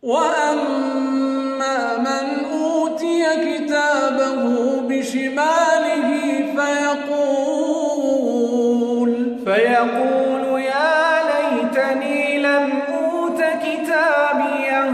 وأما من أوتي كتابه بشماله فيقول يا ليتني لم أوت كتابيه